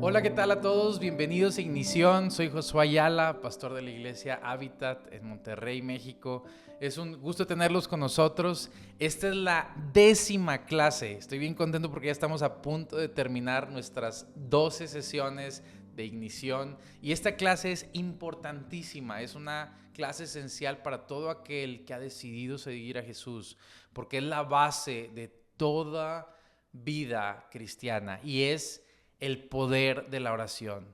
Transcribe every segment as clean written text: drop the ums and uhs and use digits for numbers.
Hola, ¿qué tal a todos? Bienvenidos a Ignición. Soy Josué Ayala, pastor de la iglesia Habitat en Monterrey, México. Es un gusto tenerlos con nosotros. Esta es la 10ª clase. Estoy bien contento porque ya estamos a punto de terminar nuestras 12 sesiones de Ignición. Y esta clase es importantísima. Es una clase esencial para todo aquel que ha decidido seguir a Jesús, porque es la base de toda vida cristiana y es el poder de la oración.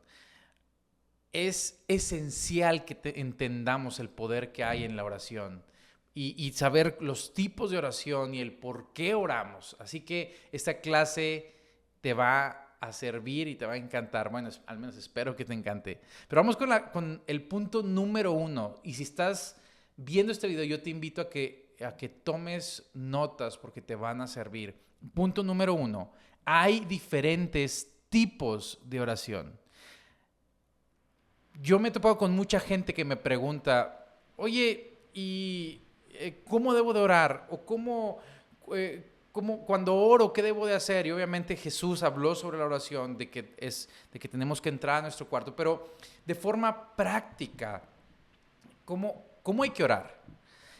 Es esencial que entendamos el poder que hay en la oración y saber los tipos de oración y el por qué oramos. Así que esta clase te va a servir y te va a encantar. Bueno, al menos espero que te encante. Pero vamos con el punto número 1. Y si estás viendo este video, yo te invito a que tomes notas porque te van a servir. Punto número 1. Hay diferentes tipos de oración. Yo me he topado con mucha gente que me pregunta, oye, ¿y cómo debo de orar? O cuando oro, ¿qué debo de hacer? Y obviamente Jesús habló sobre la oración, de que tenemos que entrar a nuestro cuarto, pero de forma práctica, ¿cómo hay que orar?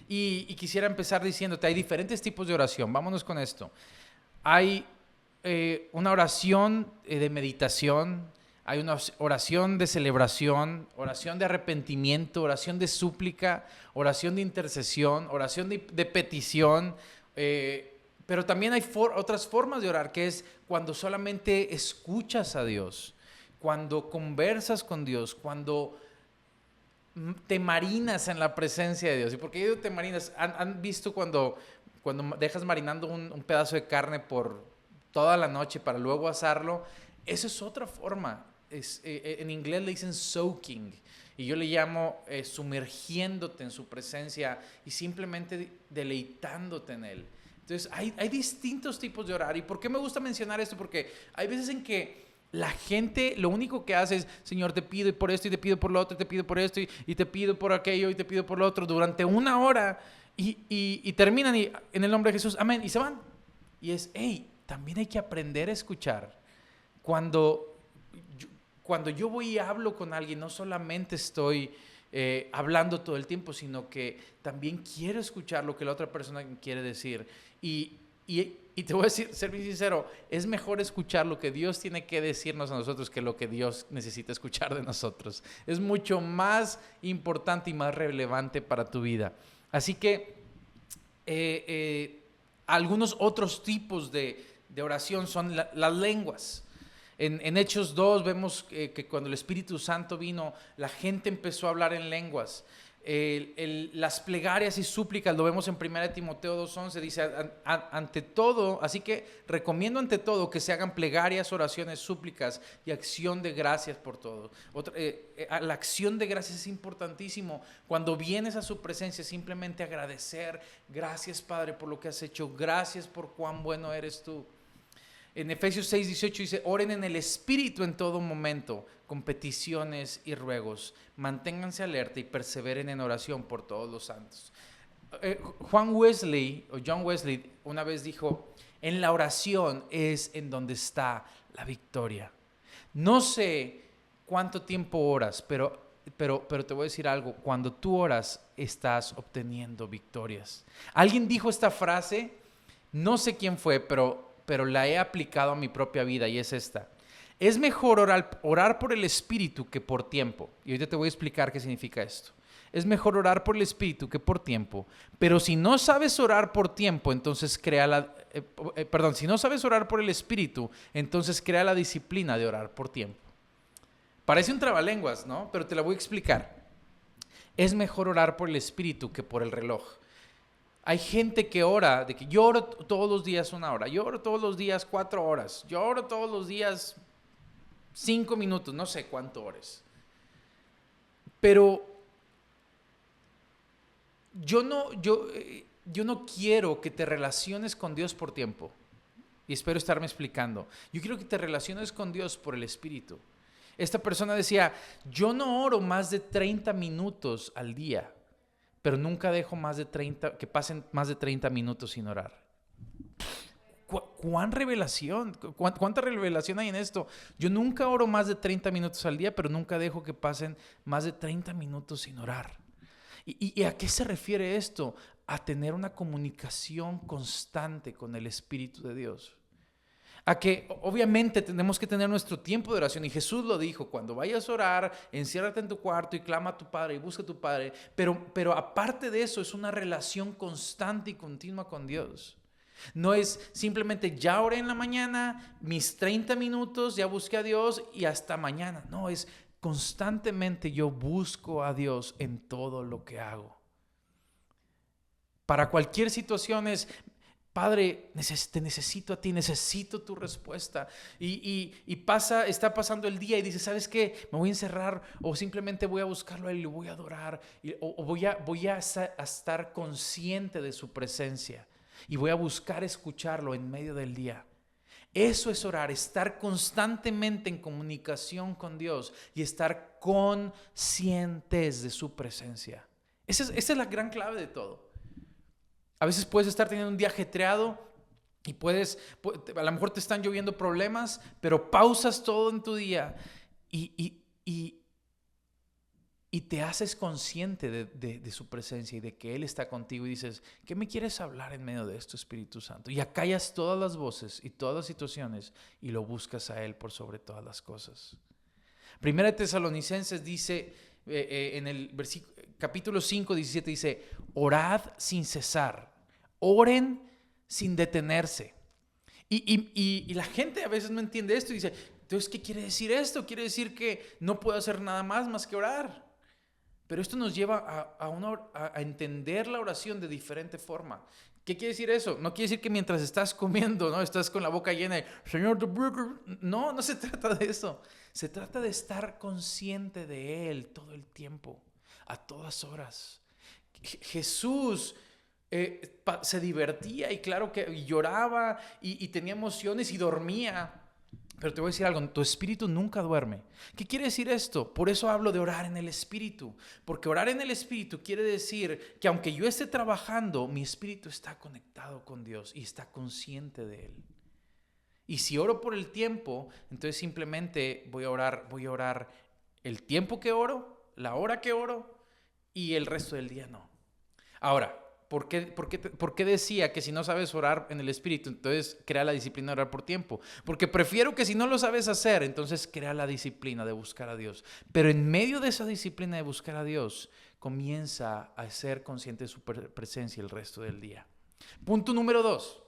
Y quisiera empezar diciéndote, hay diferentes tipos de oración. Vámonos con esto. Hay una oración de meditación, hay una oración de celebración, oración de arrepentimiento, oración de súplica, oración de intercesión, oración de petición, pero también hay otras formas de orar, que es cuando solamente escuchas a Dios, cuando conversas con Dios, cuando te marinas en la presencia de Dios. ¿Y por qué yo te marinas? ¿Han visto cuando dejas marinando un pedazo de carne por toda la noche para luego asarlo? Eso es otra forma. En inglés le dicen soaking y yo le llamo sumergiéndote en su presencia y simplemente deleitándote en Él. Entonces hay distintos tipos de orar. ¿Y por qué me gusta mencionar esto? Porque hay veces en que la gente lo único que hace es, Señor, te pido por esto y te pido por lo otro, y te pido por esto y te pido por aquello y te pido por lo otro durante una hora y terminan en el nombre de Jesús, amén, y se van. Y es, también hay que aprender a escuchar. Cuando yo voy y hablo con alguien, no solamente estoy hablando todo el tiempo, sino que también quiero escuchar lo que la otra persona quiere decir. Y te voy a decir, ser bien sincero, es mejor escuchar lo que Dios tiene que decirnos a nosotros que lo que Dios necesita escuchar de nosotros. Es mucho más importante y más relevante para tu vida. Así que algunos otros tipos de oración son las lenguas. En Hechos 2 vemos que cuando el Espíritu Santo vino, la gente empezó a hablar en lenguas. Las plegarias y súplicas lo vemos en 1 Timoteo 2:11, dice ante todo, así que recomiendo ante todo que se hagan plegarias, oraciones, súplicas y acción de gracias por todo. La acción de gracias es importantísimo. Cuando vienes a su presencia, simplemente agradecer, gracias Padre por lo que has hecho, gracias por cuán bueno eres tú. En Efesios 6:18 dice, oren en el Espíritu en todo momento, con peticiones y ruegos. Manténganse alerta y perseveren en oración por todos los santos. John Wesley una vez dijo, en la oración es en donde está la victoria. No sé cuánto tiempo oras, pero te voy a decir algo, cuando tú oras estás obteniendo victorias. Alguien dijo esta frase, no sé quién fue, pero la he aplicado a mi propia vida y es esta. Es mejor orar por el Espíritu que por tiempo. Y ahorita te voy a explicar qué significa esto. Es mejor orar por el Espíritu que por tiempo. Pero si no sabes orar por tiempo, entonces si no sabes orar por el Espíritu, entonces crea la disciplina de orar por tiempo. Parece un trabalenguas, ¿no? Pero te la voy a explicar. Es mejor orar por el Espíritu que por el reloj. Hay gente que ora, de que yo oro todos los días 1 hora, yo oro todos los días 4 horas, yo oro todos los días 5 minutos, no sé cuánto ores. Pero yo no quiero que te relaciones con Dios por tiempo. Y espero estarme explicando. Yo quiero que te relaciones con Dios por el Espíritu. Esta persona decía, yo no oro más de 30 minutos al día, pero nunca dejo que pasen más de 30 minutos sin orar. ¿Cuán revelación? ¿Cuánta revelación hay en esto? Yo nunca oro más de 30 minutos al día, pero nunca dejo que pasen más de 30 minutos sin orar. ¿Y a qué se refiere esto? A tener una comunicación constante con el Espíritu de Dios. A que obviamente tenemos que tener nuestro tiempo de oración, y Jesús lo dijo: cuando vayas a orar, enciérrate en tu cuarto y clama a tu Padre y busca a tu Padre, pero aparte de eso es una relación constante y continua con Dios. No es simplemente ya oré en la mañana, mis 30 minutos, ya busqué a Dios y hasta mañana. No, es constantemente yo busco a Dios en todo lo que hago. Para cualquier situación es: Padre, te necesito a ti, necesito tu respuesta. Y está pasando el día y dices: ¿sabes qué? Me voy a encerrar, o simplemente voy a buscarlo a Él y lo voy a adorar, o voy a estar consciente de su presencia y voy a buscar escucharlo en medio del día. Eso es orar, estar constantemente en comunicación con Dios y estar conscientes de su presencia. Esa es la gran clave de todo. A veces puedes estar teniendo un día ajetreado y a lo mejor te están lloviendo problemas, pero pausas todo en tu día y te haces consciente de su presencia y de que Él está contigo, y dices: ¿qué me quieres hablar en medio de esto, Espíritu Santo? Y acallas todas las voces y todas las situaciones y lo buscas a Él por sobre todas las cosas. Primera de Tesalonicenses dice, en el capítulo 5, 17, dice: orad sin cesar, oren sin detenerse. Y la gente a veces no entiende esto y dice: entonces, ¿qué quiere decir esto? Quiere decir que no puedo hacer nada más que orar. Pero esto nos lleva a entender la oración de diferente forma. ¿Qué quiere decir eso? No quiere decir que mientras estás comiendo, ¿no?, estás con la boca llena de Señor, the burger. No, no se trata de eso. Se trata de estar consciente de Él todo el tiempo, a todas horas. Jesús se divertía, y claro que lloraba y tenía emociones y dormía. Pero te voy a decir algo: tu espíritu nunca duerme. ¿Qué quiere decir esto? Por eso hablo de orar en el espíritu. Porque orar en el espíritu quiere decir que aunque yo esté trabajando, mi espíritu está conectado con Dios y está consciente de Él. Y si oro por el tiempo, entonces simplemente voy a orar el tiempo que oro, la hora que oro, y el resto del día no. Ahora, ¿por qué decía que si no sabes orar en el Espíritu, entonces crea la disciplina de orar por tiempo? Porque prefiero que si no lo sabes hacer, entonces crea la disciplina de buscar a Dios. Pero en medio de esa disciplina de buscar a Dios, comienza a ser consciente de su presencia el resto del día. Punto número 2.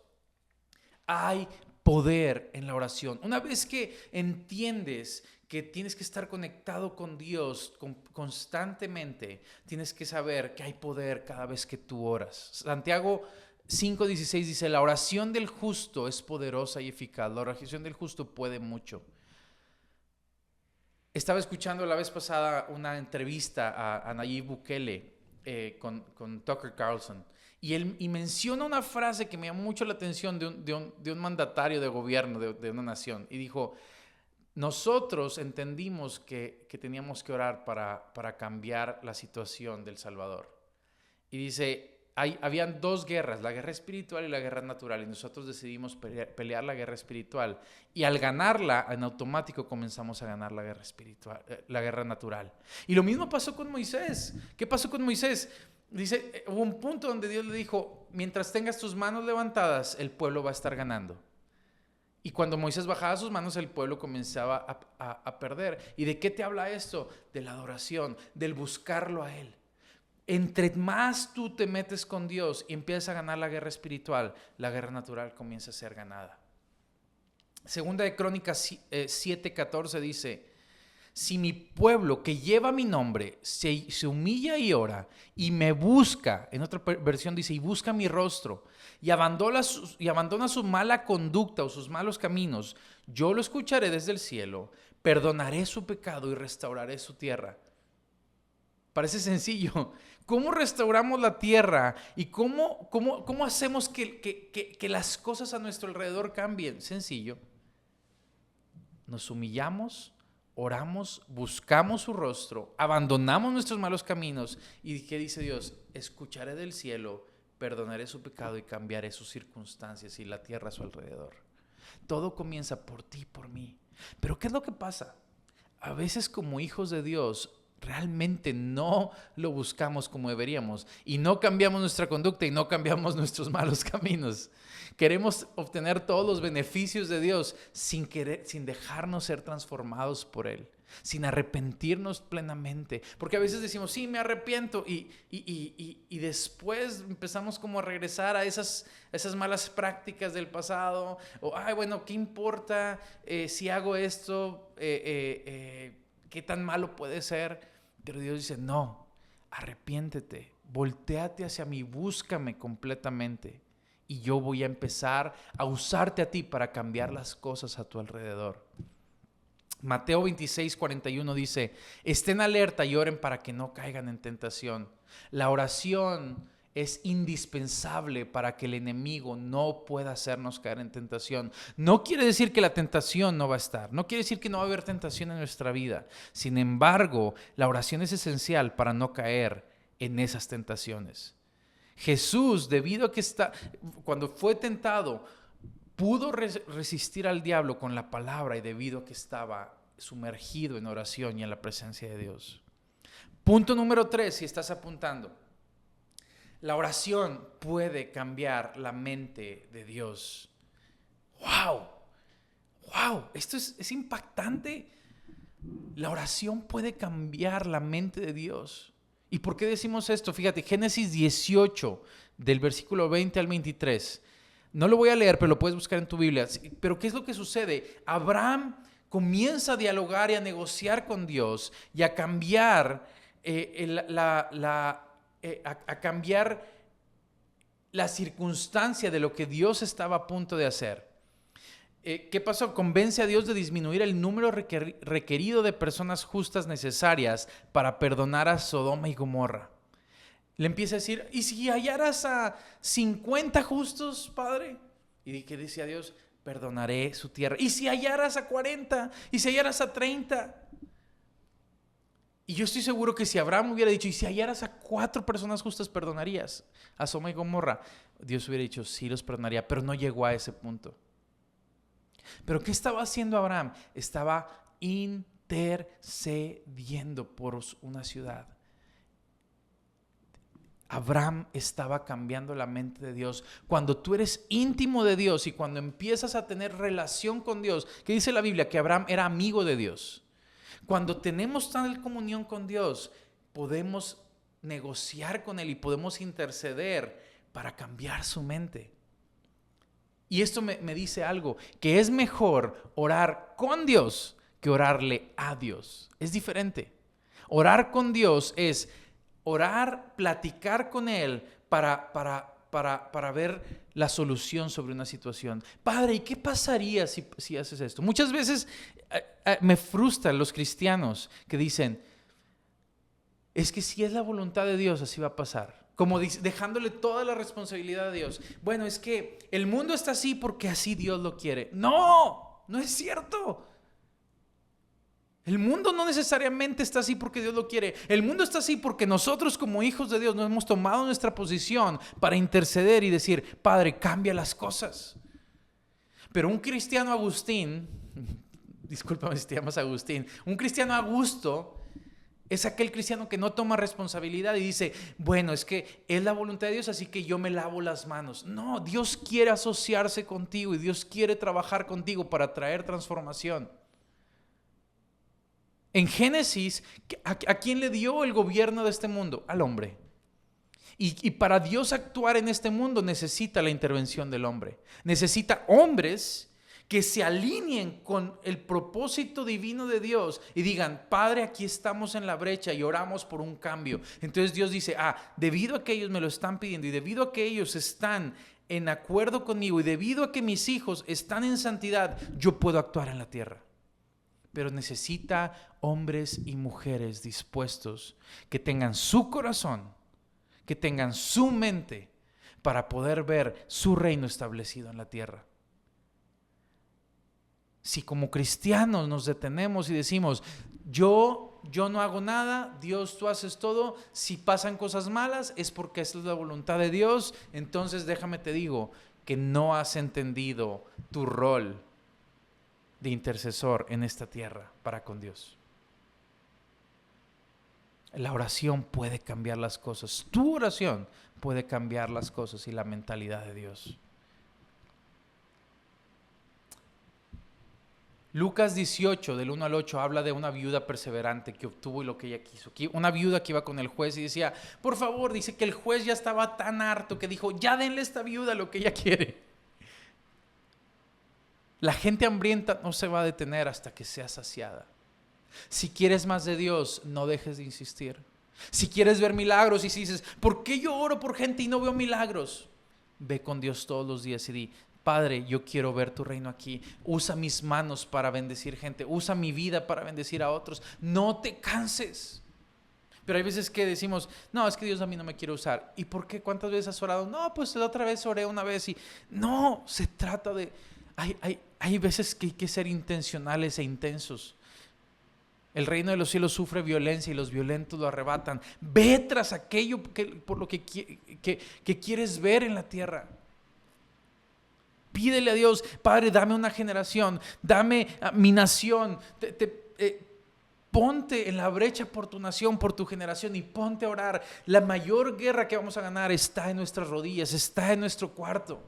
Hay poder en la oración. Una vez que entiendes que tienes que estar conectado con Dios constantemente, tienes que saber que hay poder cada vez que tú oras. Santiago 5:16 dice: la oración del justo es poderosa y eficaz. La oración del justo puede mucho. Estaba escuchando la vez pasada una entrevista a Nayib Bukele con Tucker Carlson. Y menciona una frase que me llamó mucho la atención de un mandatario de gobierno de una nación. Y dijo: nosotros entendimos que teníamos que orar para cambiar la situación del Salvador. Y dice: habían dos guerras, la guerra espiritual y la guerra natural. Y nosotros decidimos pelear la guerra espiritual. Y al ganarla, en automático comenzamos a ganar la guerra espiritual, la guerra natural. Y lo mismo pasó con Moisés. ¿Qué pasó con Moisés? Dice, hubo un punto donde Dios le dijo: mientras tengas tus manos levantadas, el pueblo va a estar ganando. Y cuando Moisés bajaba sus manos, el pueblo comenzaba a perder. ¿Y de qué te habla esto? De la adoración, del buscarlo a Él. Entre más tú te metes con Dios y empiezas a ganar la guerra espiritual, la guerra natural comienza a ser ganada. Segunda de Crónicas 7:14 dice: si mi pueblo que lleva mi nombre se humilla y ora y me busca, en otra versión dice: y busca mi rostro, y abandona su mala conducta o sus malos caminos, yo lo escucharé desde el cielo, perdonaré su pecado y restauraré su tierra. Parece sencillo. ¿Cómo restauramos la tierra? ¿Y cómo hacemos que las cosas a nuestro alrededor cambien? Sencillo. Nos humillamos, oramos, buscamos su rostro, abandonamos nuestros malos caminos. ¿Y qué dice Dios? Escucharé del cielo, perdonaré su pecado y cambiaré sus circunstancias y la tierra a su alrededor. Todo comienza por ti y por mí. Pero ¿qué es lo que pasa? A veces como hijos de Dios realmente no lo buscamos como deberíamos y no cambiamos nuestra conducta y no cambiamos nuestros malos caminos. Queremos obtener todos los beneficios de Dios sin dejarnos ser transformados por Él, sin arrepentirnos plenamente. Porque a veces decimos, sí, me arrepiento y después empezamos como a regresar a esas malas prácticas del pasado. O, ay, bueno, ¿qué importa si hago esto? ¿Qué tan malo puede ser? Pero Dios dice, no, arrepiéntete, voltéate hacia mí, búscame completamente y yo voy a empezar a usarte a ti para cambiar las cosas a tu alrededor. Mateo 26:41 dice, estén alerta y oren para que no caigan en tentación. La oración es indispensable para que el enemigo no pueda hacernos caer en tentación. No quiere decir que la tentación no va a estar, no quiere decir que no va a haber tentación en nuestra vida. Sin embargo, la oración es esencial para no caer en esas tentaciones. Jesús, debido a que cuando fue tentado, pudo resistir al diablo con la palabra y debido a que estaba sumergido en oración y en la presencia de Dios. Punto número 3, si estás apuntando. La oración puede cambiar la mente de Dios. ¡Wow! ¡Wow! Esto es impactante. La oración puede cambiar la mente de Dios. ¿Y por qué decimos esto? Fíjate, Génesis 18, del versículo 20 al 23. No lo voy a leer, pero lo puedes buscar en tu Biblia. Pero ¿qué es lo que sucede? Abraham comienza a dialogar y a negociar con Dios y a cambiar a cambiar la circunstancia de lo que Dios estaba a punto de hacer. ¿Qué pasó? Convence a Dios de disminuir el número requerido de personas justas necesarias para perdonar a Sodoma y Gomorra. Le empieza a decir, ¿y si hallaras a 50 justos, Padre? ¿Y qué decía Dios? Perdonaré su tierra. ¿Y si hallaras a 40? ¿Y si hallaras a 30? Y yo estoy seguro que si Abraham hubiera dicho, y si hallaras a 4 personas justas, perdonarías a Sodoma y Gomorra, Dios hubiera dicho, sí los perdonaría, pero no llegó a ese punto. Pero ¿qué estaba haciendo Abraham? Estaba intercediendo por una ciudad. Abraham estaba cambiando la mente de Dios. Cuando tú eres íntimo de Dios y cuando empiezas a tener relación con Dios, ¿qué dice la Biblia? Que Abraham era amigo de Dios. Cuando tenemos tal comunión con Dios, podemos negociar con Él y podemos interceder para cambiar su mente. Y esto me dice algo, que es mejor orar con Dios que orarle a Dios. Es diferente. Orar con Dios es orar, platicar con Él para ver la solución sobre una situación. Padre, ¿y qué pasaría si haces esto? Muchas veces me frustran los cristianos que dicen, es que si es la voluntad de Dios, así va a pasar. Como dejándole toda la responsabilidad a Dios. Bueno, es que el mundo está así porque así Dios lo quiere. No, no es cierto. El mundo no necesariamente está así porque Dios lo quiere. El mundo está así porque nosotros como hijos de Dios nos hemos tomado nuestra posición para interceder y decir, Padre, cambia las cosas. Pero un cristiano Agustín, discúlpame si te llamas Agustín, un cristiano a gusto es aquel cristiano que no toma responsabilidad y dice, bueno, es que es la voluntad de Dios, así que yo me lavo las manos. No, Dios quiere asociarse contigo y Dios quiere trabajar contigo para traer transformación. En Génesis, ¿a quién le dio el gobierno de este mundo? Al hombre. Y para Dios actuar en este mundo necesita la intervención del hombre. Necesita hombres que se alineen con el propósito divino de Dios y digan, Padre, aquí estamos en la brecha y oramos por un cambio. Entonces Dios dice, debido a que ellos me lo están pidiendo y debido a que ellos están en acuerdo conmigo y debido a que mis hijos están en santidad, yo puedo actuar en la tierra. Pero necesita hombres y mujeres dispuestos que tengan su corazón, que tengan su mente para poder ver su reino establecido en la tierra. Si como cristianos nos detenemos y decimos, yo yo no hago nada, Dios, tú haces todo. Si pasan cosas malas es porque esa es la voluntad de Dios. Entonces déjame te digo que no has entendido tu rol de intercesor en esta tierra para con Dios. La oración puede cambiar las cosas. Tu oración puede cambiar las cosas y la mentalidad de Dios. Lucas 18, del 1 al 8, habla de una viuda perseverante que obtuvo lo que ella quiso. Una viuda que iba con el juez y decía, por favor, dice que el juez ya estaba tan harto que dijo, ya denle a esta viuda lo que ella quiere. La gente hambrienta no se va a detener hasta que sea saciada. Si quieres más de Dios, no dejes de insistir. Si quieres ver milagros y si dices, ¿por qué yo oro por gente y no veo milagros? Ve con Dios todos los días y di, Padre, yo quiero ver tu reino aquí. Usa mis manos para bendecir gente. Usa mi vida para bendecir a otros. No te canses. Pero hay veces que decimos, no, es que Dios a mí no me quiere usar. ¿Y por qué? ¿Cuántas veces has orado? No, pues la otra vez oré una vez y no, se trata de... Hay veces que hay que ser intencionales e intensos. El reino de los cielos sufre violencia y los violentos lo arrebatan. Ve tras aquello por lo que quieres ver en la tierra. Pídele a Dios, Padre, dame una generación, dame mi nación. Ponte en la brecha por tu nación, por tu generación y ponte a orar. La mayor guerra que vamos a ganar está en nuestras rodillas, está en nuestro cuarto.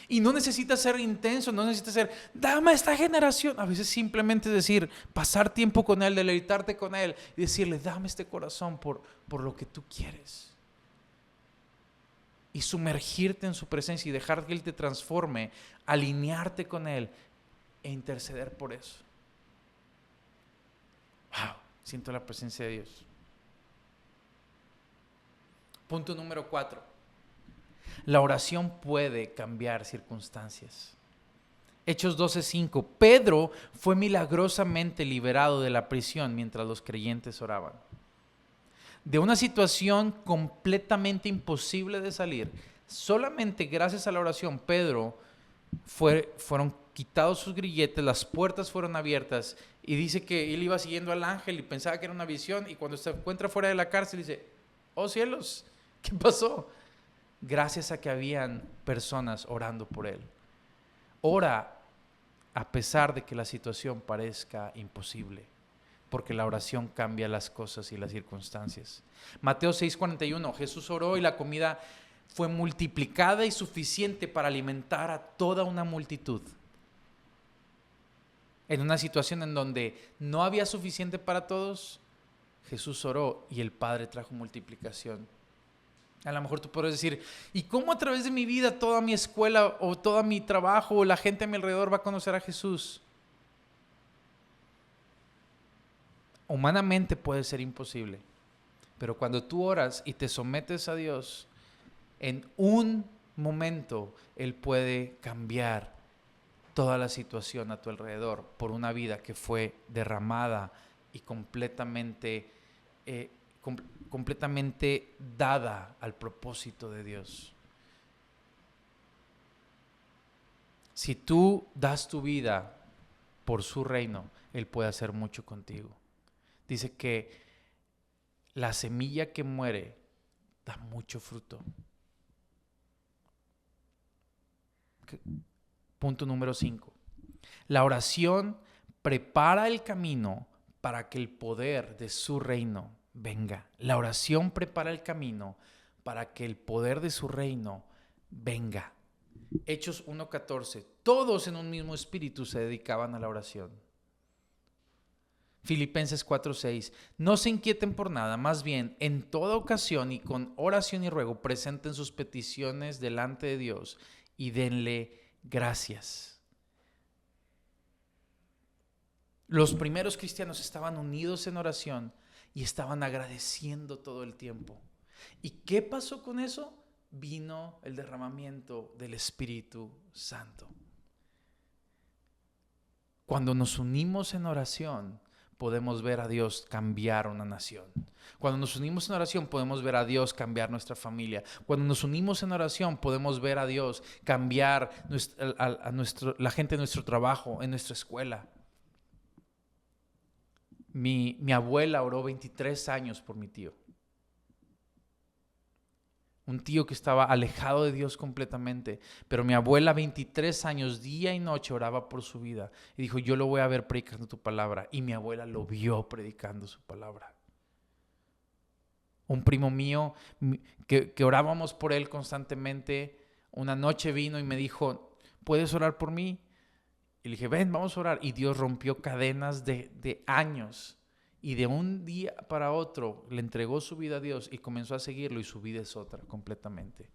Y no necesitas ser intenso, no necesitas ser, dame a esta generación. A veces simplemente es decir, pasar tiempo con Él, deleitarte con Él y decirle, dame este corazón por lo que tú quieres. Y sumergirte en su presencia y dejar que Él te transforme, alinearte con Él e interceder por eso. Wow, siento la presencia de Dios. Punto número 4. La oración puede cambiar circunstancias. Hechos 12:5. Pedro fue milagrosamente liberado de la prisión mientras los creyentes oraban. De una situación completamente imposible de salir, solamente gracias a la oración, Pedro fueron quitados sus grilletes, las puertas fueron abiertas y dice que él iba siguiendo al ángel y pensaba que era una visión y cuando se encuentra fuera de la cárcel dice, oh cielos, ¿qué pasó? Gracias a que habían personas orando por él. Ora a pesar de que la situación parezca imposible, porque la oración cambia las cosas y las circunstancias. Mateo 6:41, Jesús oró y la comida fue multiplicada y suficiente para alimentar a toda una multitud. En una situación en donde no había suficiente para todos, Jesús oró y el Padre trajo multiplicación. A lo mejor tú podrás decir, ¿y cómo a través de mi vida, toda mi escuela o todo mi trabajo o la gente a mi alrededor va a conocer a Jesús? Humanamente puede ser imposible, pero cuando tú oras y te sometes a Dios, en un momento Él puede cambiar toda la situación a tu alrededor por una vida que fue derramada y completamente dada al propósito de Dios. Si tú das tu vida por su reino, Él puede hacer mucho contigo. Dice que la semilla que muere da mucho fruto. Punto número 5. La oración prepara el camino para que el poder de su reino venga. La oración prepara el camino para que el poder de su reino venga. Hechos 1:14. Todos en un mismo espíritu se dedicaban a la oración. Filipenses 4:6. No se inquieten por nada, más bien en toda ocasión y con oración y ruego presenten sus peticiones delante de Dios y denle gracias. Los primeros cristianos estaban unidos en oración y estaban agradeciendo todo el tiempo. ¿Y qué pasó con eso? Vino el derramamiento del Espíritu Santo. Cuando nos unimos en oración, podemos ver a Dios cambiar una nación. Cuando nos unimos en oración, podemos ver a Dios cambiar nuestra familia. Cuando nos unimos en oración, podemos ver a Dios cambiar la gente en nuestro trabajo, en nuestra escuela. Mi abuela oró 23 años por mi tío. Un tío que estaba alejado de Dios completamente, pero mi abuela 23 años, día y noche, oraba por su vida. Y dijo, yo lo voy a ver predicando tu palabra. Y mi abuela lo vio predicando su palabra. Un primo mío, que orábamos por él constantemente, una noche vino y me dijo, ¿puedes orar por mí? Y le dije, ven, vamos a orar. Y Dios rompió cadenas de años. Y de un día para otro le entregó su vida a Dios y comenzó a seguirlo y su vida es otra completamente.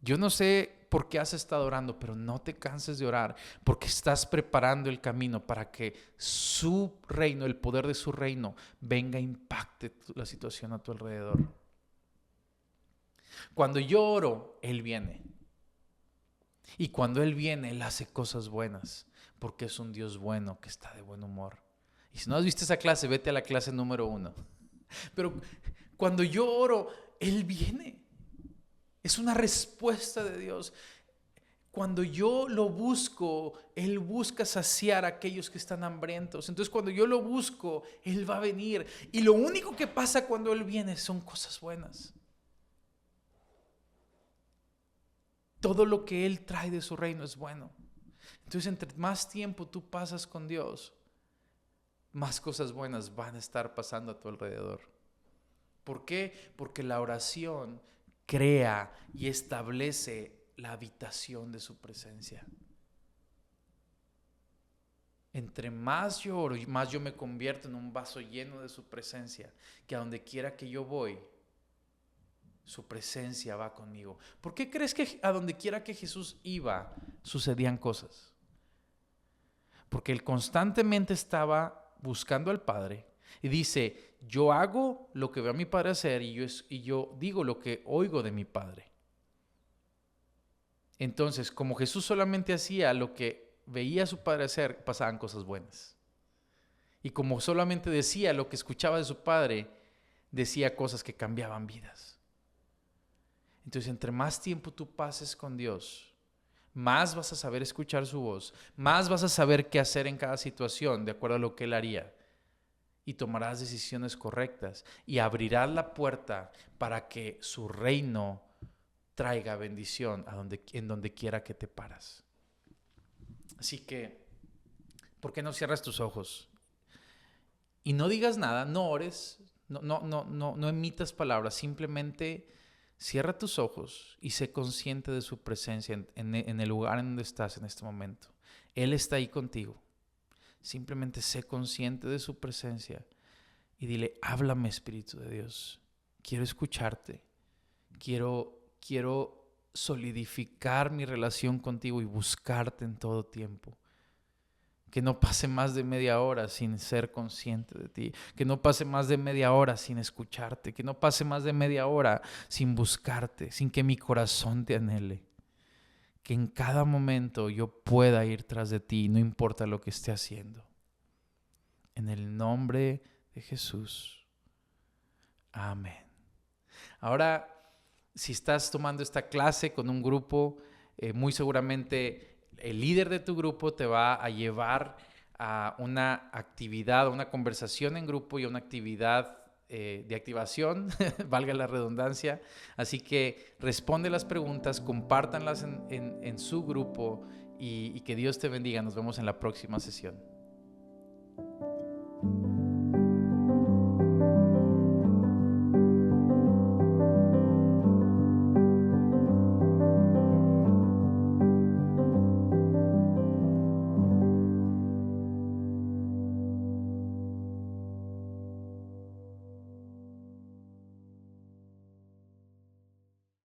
Yo no sé por qué has estado orando, pero no te canses de orar porque estás preparando el camino para que su reino, el poder de su reino, venga e impacte la situación a tu alrededor. Cuando yo oro, Él viene. Y cuando Él viene, Él hace cosas buenas, porque es un Dios bueno que está de buen humor. Y si no has visto esa clase, vete a la clase número 1. Pero cuando yo oro, Él viene. Es una respuesta de Dios. Cuando yo lo busco, Él busca saciar a aquellos que están hambrientos. Entonces cuando yo lo busco, Él va a venir. Y lo único que pasa cuando Él viene son cosas buenas. Todo lo que Él trae de su reino es bueno. Entonces, entre más tiempo tú pasas con Dios, más cosas buenas van a estar pasando a tu alrededor. ¿Por qué? Porque la oración crea y establece la habitación de su presencia. Entre más yo oro, más yo me convierto en un vaso lleno de su presencia, que a donde quiera que yo voy, su presencia va conmigo. ¿Por qué crees que a donde quiera que Jesús iba, sucedían cosas? Porque Él constantemente estaba buscando al Padre y dice, yo hago lo que veo a mi Padre hacer y yo digo lo que oigo de mi Padre. Entonces, como Jesús solamente hacía lo que veía a su Padre hacer, pasaban cosas buenas. Y como solamente decía lo que escuchaba de su Padre, decía cosas que cambiaban vidas. Entonces, entre más tiempo tú pases con Dios, más vas a saber escuchar su voz, más vas a saber qué hacer en cada situación de acuerdo a lo que Él haría. Y tomarás decisiones correctas y abrirás la puerta para que su reino traiga bendición en donde quiera que te paras. Así que, ¿por qué no cierras tus ojos? Y no digas nada, no ores, no emitas palabras, simplemente cierra tus ojos y sé consciente de su presencia en el lugar en donde estás en este momento. Él está ahí contigo. Simplemente sé consciente de su presencia y dile, háblame, Espíritu de Dios. Quiero escucharte. Quiero solidificar mi relación contigo y buscarte en todo tiempo. Que no pase más de media hora sin ser consciente de ti. Que no pase más de media hora sin escucharte. Que no pase más de media hora sin buscarte, sin que mi corazón te anhele. Que en cada momento yo pueda ir tras de ti, no importa lo que esté haciendo. En el nombre de Jesús. Amén. Ahora, si estás tomando esta clase con un grupo, muy seguramente el líder de tu grupo te va a llevar a una actividad, a una conversación en grupo y a una actividad de activación, valga la redundancia. Así que responde las preguntas, compártanlas en su grupo y que Dios te bendiga. Nos vemos en la próxima sesión.